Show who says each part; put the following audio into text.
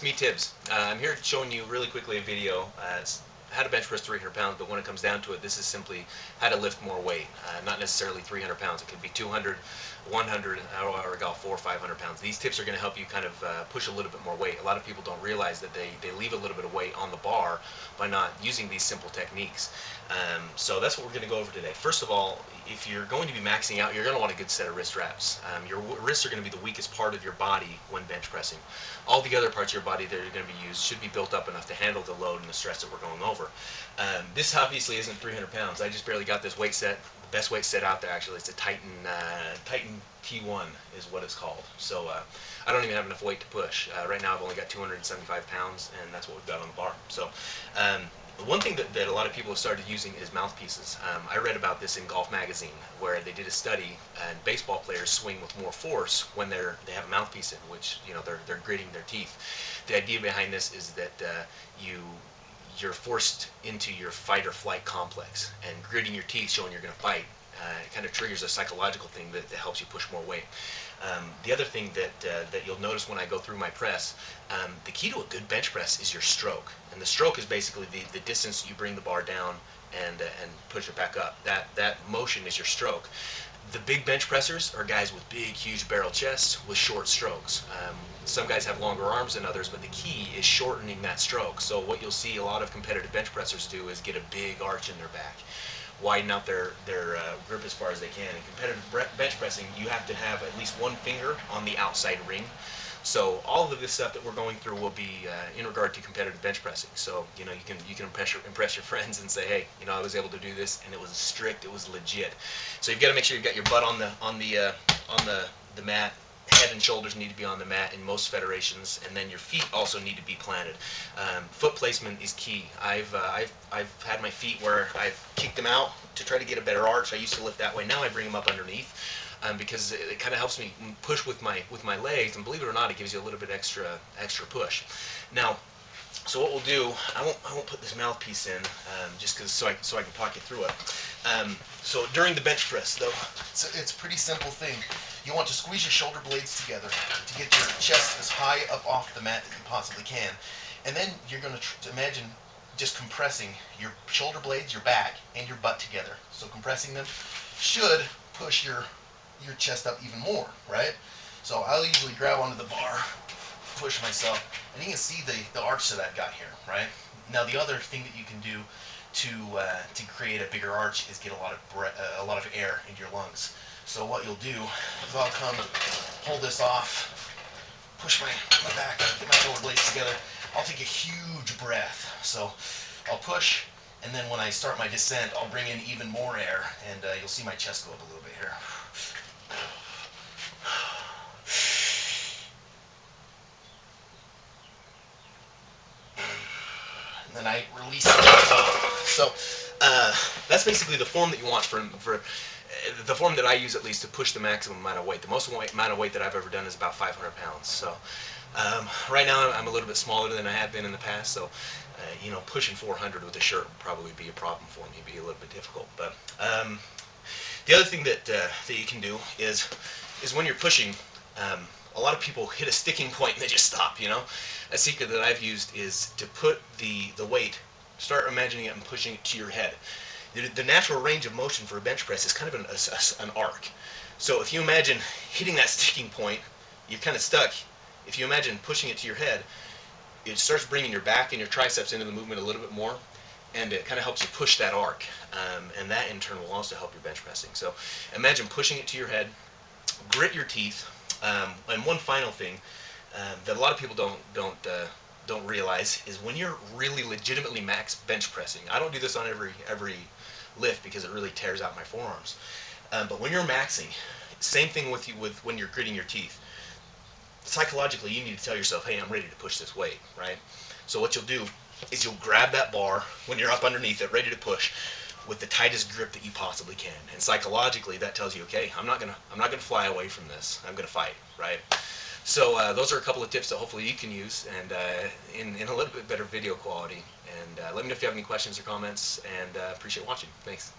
Speaker 1: It's me, Tibbs. I'm here showing you really quickly a video how to bench press 300 pounds, but when it comes down to it, this is simply how to lift more weight. Not necessarily 300 pounds. It could be 200, 100, or 400 or 500 pounds. These tips are going to help you kind of push a little bit more weight. A lot of people don't realize that they leave a little bit of weight on the bar by not using these simple techniques. So that's what we're going to go over today. First of all, if you're going to be maxing out, you're going to want a good set of wrist wraps. Your wrists are going to be the weakest part of your body when bench pressing. All the other parts of your body that are going to be used should be built up enough to handle the load and the stress that we're going over. This obviously isn't 300 pounds. I just barely got this weight set. The best weight set out there actually is a Titan T1 is what it's called. So I don't even have enough weight to push. Right now I've only got 275 pounds, and that's what we've got on the bar. So the one thing that a lot of people have started using is mouthpieces. I read about this in Golf Magazine, where they did a study, and baseball players swing with more force when they have a mouthpiece in, which they're gritting their teeth. The idea behind this is that you're forced into your fight or flight complex, and gritting your teeth, showing you're going to fight, it kind of triggers a psychological thing that helps you push more weight. The other thing that you'll notice when I go through my press, the key to a good bench press is your stroke. And the stroke is basically the distance you bring the bar down and push it back up. That motion is your stroke. The big bench pressers are guys with big, huge barrel chests with short strokes. Some guys have longer arms than others, but the key is shortening that stroke. So what you'll see a lot of competitive bench pressers do is get a big arch in their back, widen out their grip as far as they can. In competitive bench pressing, you have to have at least one finger on the outside ring. So all of this stuff that we're going through will be in regard to competitive bench pressing. So you can impress your friends and say, hey, I was able to do this, and it was strict, it was legit. So you've got to make sure you've got your butt on the mat. Head and shoulders need to be on the mat in most federations, and then your feet also need to be planted. Foot placement is key. I've had my feet where I've kicked them out to try to get a better arch. I used to lift that way. Now I bring them up underneath because it kind of helps me push with my legs, and believe it or not, it gives you a little bit extra push. Now, so what we'll do, I won't put this mouthpiece in just so I can talk you through it. So during the bench press, though, it's a pretty simple thing. You want to squeeze your shoulder blades together to get your chest as high up off the mat that you possibly can, and then you're going to imagine just compressing your shoulder blades, your back, and your butt together. So compressing them should push your chest up even more, right? So I'll usually grab onto the bar, push myself, and you can see the arch that I've got here, right? Now the other thing that you can do to create a bigger arch is get a lot of air into your lungs. So what you'll do is I'll come, hold this off, push my back up, get my shoulder blades together. I'll take a huge breath. So I'll push, and then when I start my descent, I'll bring in even more air, and you'll see my chest go up a little bit here. And then I release it. So that's basically the form that you want for the form that I use, at least, to push the maximum amount of weight. The most amount of weight that I've ever done is about 500 pounds. So right now I'm a little bit smaller than I have been in the past, so pushing 400 with a shirt would probably be a problem for me, be a little bit difficult. But the other thing that you can do is when you're pushing, a lot of people hit a sticking point and they just stop. A secret that I've used is to put the weight, start imagining it and pushing it to your head. The natural range of motion for a bench press is kind of an arc. So if you imagine hitting that sticking point, you're kind of stuck. If you imagine pushing it to your head, it starts bringing your back and your triceps into the movement a little bit more, and it kind of helps you push that arc. And that in turn will also help your bench pressing. So imagine pushing it to your head, grit your teeth, and one final thing that a lot of people don't realize is when you're really legitimately max bench pressing. I don't do this on every lift because it really tears out my forearms. But when you're maxing, same thing with when you're gritting your teeth. Psychologically, you need to tell yourself, hey, I'm ready to push this weight, right? So what you'll do is you'll grab that bar when you're up underneath it, ready to push, with the tightest grip that you possibly can. And psychologically, that tells you, okay, I'm not gonna fly away from this. I'm gonna fight, right? So those are a couple of tips that hopefully you can use, and in a little bit better video quality. And let me know if you have any questions or comments, and appreciate watching. Thanks.